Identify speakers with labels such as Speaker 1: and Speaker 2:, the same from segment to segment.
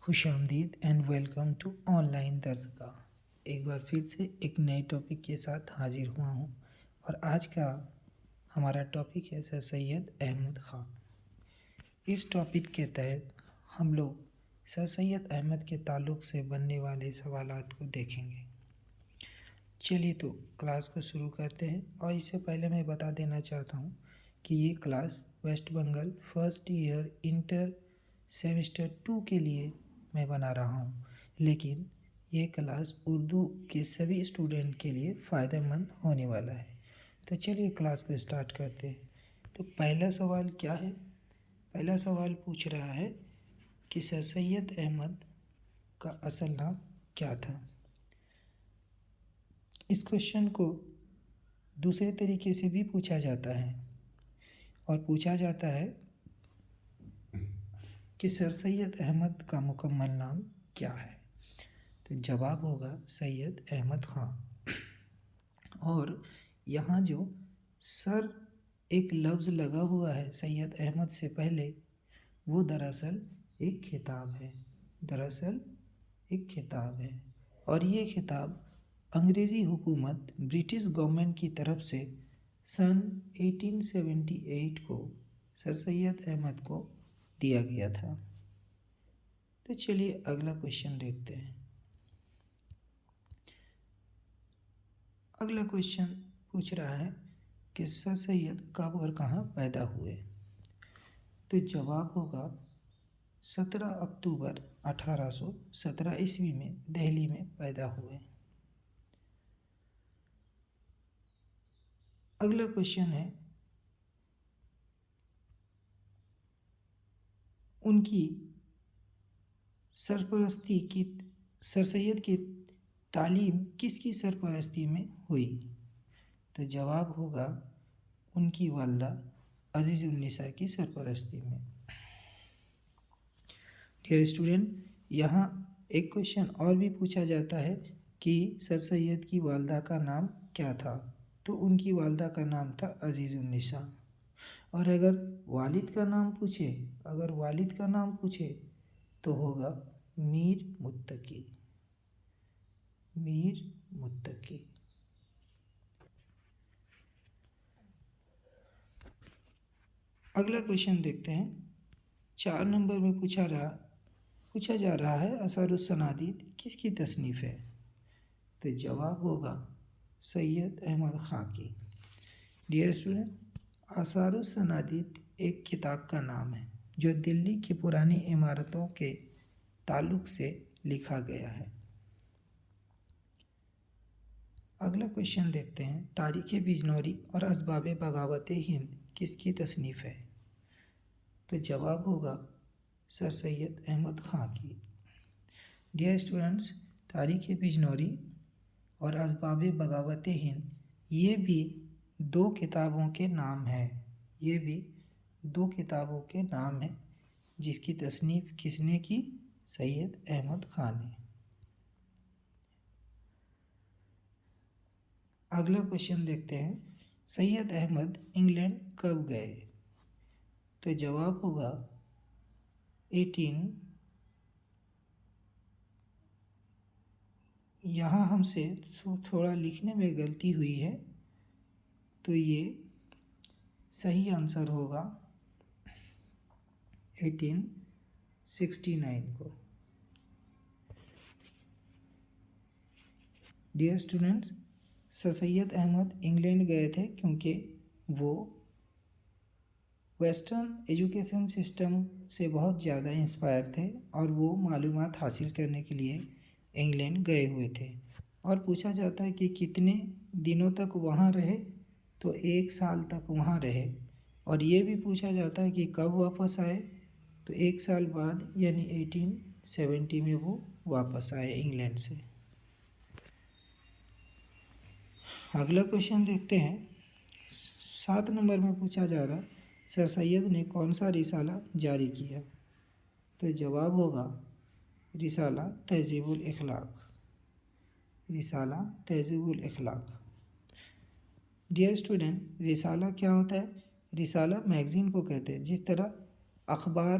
Speaker 1: خوش آمدید and welcome to online Darsgah. ایک بار پھر سے ایک نئے ٹاپک کے ساتھ حاضر ہوا ہوں اور آج کا ہمارا ٹاپک ہے سر سید احمد خان۔ اس ٹاپک کے تحت ہم لوگ سر سید احمد کے تعلق سے بننے والے سوالات کو دیکھیں گے۔ چلیے تو کلاس کو شروع کرتے ہیں، اور اس سے پہلے میں بتا دینا چاہتا ہوں کہ یہ class West Bengal first year inter semester 2 کے لیے میں بنا رہا ہوں، لیکن یہ کلاس اردو کے سبھی اسٹوڈنٹ کے لیے فائدہ مند ہونے والا ہے۔ تو چلیے کلاس کو اسٹارٹ کرتے ہیں۔ تو پہلا سوال کیا ہے؟ پہلا سوال پوچھ رہا ہے کہ سر سید احمد کا اصل نام کیا تھا؟ اس کوشچن کو دوسرے طریقے سے بھی پوچھا جاتا ہے، اور پوچھا جاتا ہے کہ سر سید احمد کا مکمل نام کیا ہے؟ تو جواب ہوگا سید احمد خان۔ اور یہاں جو سر ایک لفظ لگا ہوا ہے سید احمد سے پہلے، وہ دراصل ایک خطاب ہے، اور یہ خطاب انگریزی حکومت برٹش گورنمنٹ کی طرف سے سن 1878 کو سر سید احمد کو دیا گیا تھا۔ تو چلیے اگلا کوشچن دیکھتے ہیں۔ اگلا کوشچن پوچھ رہا ہے کہ سر سید کب اور کہاں پیدا ہوئے؟ تو جواب ہوگا 17 اکتوبر 1817 عیسوی میں دہلی میں پیدا ہوئے۔ اگلا کوشچن ہے ان کی سرپرستی کی سر سید کی تعلیم کس کی سرپرستی میں ہوئی؟ تو جواب ہوگا ان کی والدہ عزیز النساء کی سرپرستی میں۔ ڈیئر اسٹوڈنٹ، یہاں ایک کوشچن اور بھی پوچھا جاتا ہے کہ سر سید کی والدہ کا نام کیا تھا؟ تو ان کی والدہ کا نام تھا عزیز النساء۔ اور اگر والد کا نام پوچھے تو ہوگا میر متقی۔ اگلا کوشچن دیکھتے ہیں۔ 4 نمبر میں پوچھا جا رہا ہے آثار الصنادید کس کی تصنیف ہے؟ تو جواب ہوگا سید احمد خان کی۔ ڈیئر اسٹوڈنٹ، آثار الصنادید ایک کتاب کا نام ہے جو دلی کی پرانی عمارتوں کے تعلق سے لکھا گیا ہے۔ اگلا کوشچن دیکھتے ہیں۔ تاریخ بجنوری اور اسباب بغاوت ہند کس کی تصنیف ہے؟ تو جواب ہوگا سر سید احمد خان کی۔ ڈیئر اسٹوڈنٹس، تاریخ بجنوری اور اسباب بغاوت ہند یہ بھی 2 کتابوں کے نام ہیں، جس کی تصنیف کس نے کی؟ سید احمد خان نے۔ اگلا کوشچن دیکھتے ہیں۔ سید احمد انگلینڈ کب گئے؟ تو جواب ہوگا یہاں ہم سے تھوڑا لکھنے میں غلطی ہوئی ہے، تو یہ صحیح آنسر ہوگا 1869 کو۔ ڈیئر اسٹوڈنٹس، سر سید احمد انگلینڈ گئے تھے کیونکہ وہ ویسٹرن ایجوکیشن سسٹم سے بہت زیادہ انسپائر تھے، اور وہ معلومات حاصل کرنے کے لیے انگلینڈ گئے ہوئے تھے۔ اور پوچھا جاتا ہے کہ کتنے دنوں تک وہاں رہے؟ تو 1 سال تک وہاں رہے۔ اور یہ بھی پوچھا جاتا ہے کہ کب واپس آئے؟ تو 1 سال بعد یعنی 1870 میں وہ واپس آئے انگلینڈ سے۔ اگلا کوشچن دیکھتے ہیں۔ 7 نمبر میں پوچھا جا رہا سر سید نے کون سا رسالہ جاری کیا؟ تو جواب ہوگا رسالہ تہذیب الاخلاق۔ ڈیئر اسٹوڈنٹ، رسالہ کیا ہوتا ہے؟ رسالہ میگزین کو کہتے ہیں۔ جس طرح اخبار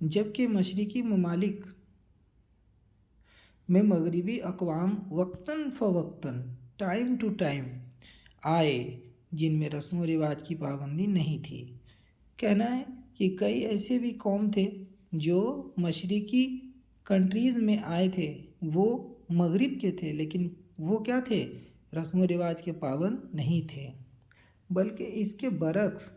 Speaker 1: جبکہ مشرقی ممالک میں مغربی اقوام وقتاً فوقتاً ٹائم ٹو ٹائم آئے جن میں رسم و رواج کی پابندی نہیں تھی۔ کہنا ہے کہ کئی ایسے بھی قوم تھے جو مشرقی کنٹریز میں آئے تھے، وہ مغرب کے تھے، لیکن وہ کیا تھے؟ رسم و رواج کے پابند نہیں تھے، بلکہ اس کے برعکس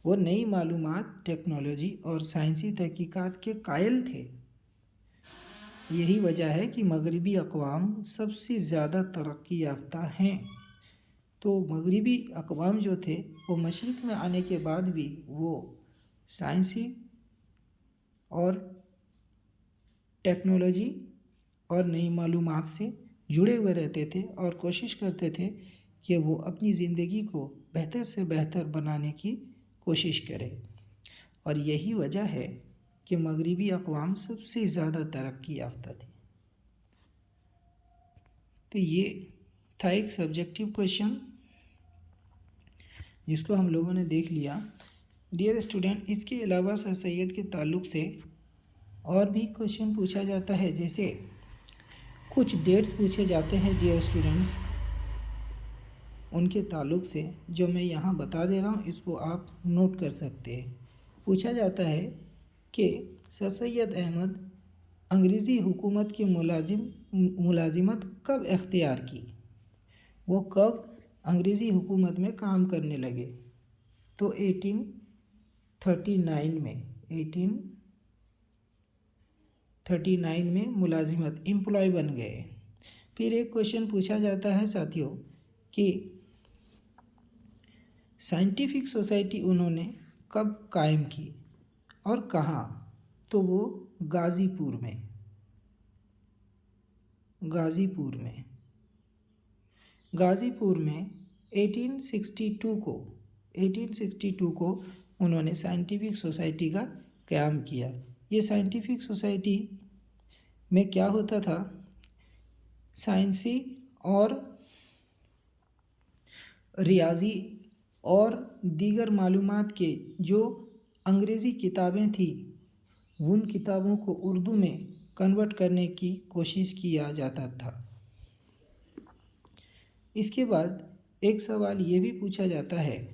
Speaker 1: وہ نئی معلومات، ٹیکنالوجی اور سائنسی تحقیقات کے قائل تھے۔ یہی وجہ ہے کہ مغربی اقوام سب سے زیادہ ترقی یافتہ ہیں۔ تو مغربی اقوام جو تھے وہ مشرق میں آنے کے بعد بھی وہ سائنسی اور ٹیکنالوجی اور نئی معلومات سے جڑے ہوئے رہتے تھے اور کوشش کرتے تھے کہ وہ اپنی زندگی کو بہتر سے بہتر بنانے کی کوشش کرے، اور یہی وجہ ہے کہ مغربی اقوام سب سے زیادہ ترقی یافتہ تھی۔ تو یہ تھا ایک سبجیکٹیو کویشچن جس کو ہم لوگوں نے دیکھ لیا۔ ڈیئر اسٹوڈنٹ، اس کے علاوہ سر سید کے تعلق سے اور بھی کویشچن پوچھا جاتا ہے، جیسے کچھ ڈیٹس پوچھے جاتے ہیں ڈیئر اسٹوڈنٹس، ان کے تعلق سے جو میں یہاں بتا دے رہا ہوں، اس کو آپ نوٹ کر سکتے ہیں۔ پوچھا جاتا ہے کہ سر سید احمد انگریزی حکومت کی ملازمت کب اختیار کی؟ وہ کب انگریزی حکومت میں کام کرنے لگے؟ تو 1839 میں 1839 میں ملازمت امپلائی بن گئے۔ پھر ایک کویشچن پوچھا جاتا ہے ساتھیوں کہ سائنٹیفک سوسائٹی انہوں نے کب قائم کی اور کہاں؟ تو وہ غازی پور میں 1862 کو انہوں نے سائنٹیفک سوسائٹی کا قیام کیا۔ یہ سائنٹیفک سوسائٹی میں کیا ہوتا تھا؟ سائنسی اور ریاضی اور دیگر معلومات کے جو انگریزی کتابیں تھیں، ان کتابوں کو اردو میں کنورٹ کرنے کی کوشش کیا جاتا تھا۔ اس کے بعد ایک سوال یہ بھی پوچھا جاتا ہے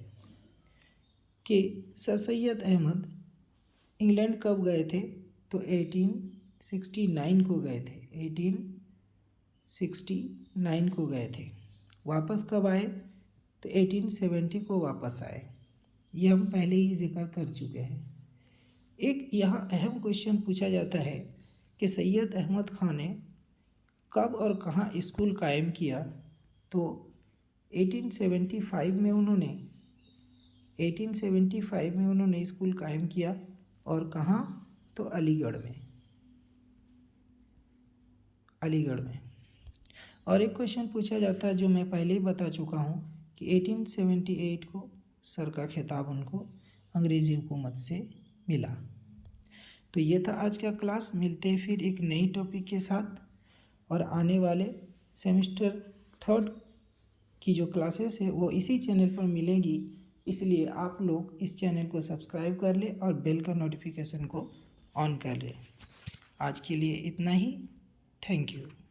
Speaker 1: کہ سر سید احمد انگلینڈ کب گئے تھے؟ تو 1869 کو گئے تھے، 1869 کو گئے تھے۔ واپس کب آئے؟ تو 1870 کو واپس آئے۔ یہ ہم پہلے ہی ذکر کر چکے ہیں۔ ایک یہاں اہم کویشچن پوچھا جاتا ہے کہ سید احمد خان نے کب اور کہاں اسکول قائم کیا؟ تو 1875 میں انہوں نے اسکول قائم کیا، اور کہاں؟ تو علی گڑھ میں۔ اور ایک کویشچن پوچھا جاتا ہے جو میں پہلے ہی بتا چکا ہوں کہ 1878 کو سر کا خطاب ان کو انگریزی حکومت سے ملا۔ تو یہ تھا آج کا کلاس۔ ملتے ہیں پھر ایک نئی ٹاپک کے ساتھ، اور آنے والے سیمسٹر 3 کی جو کلاسز ہے وہ اسی چینل پر ملیں گی، اس لیے آپ لوگ اس چینل کو سبسکرائب کر لیں اور بیل کا نوٹیفیکیشن کو آن کر لیں۔ آج کے لیے اتنا ہی، تھینک یو۔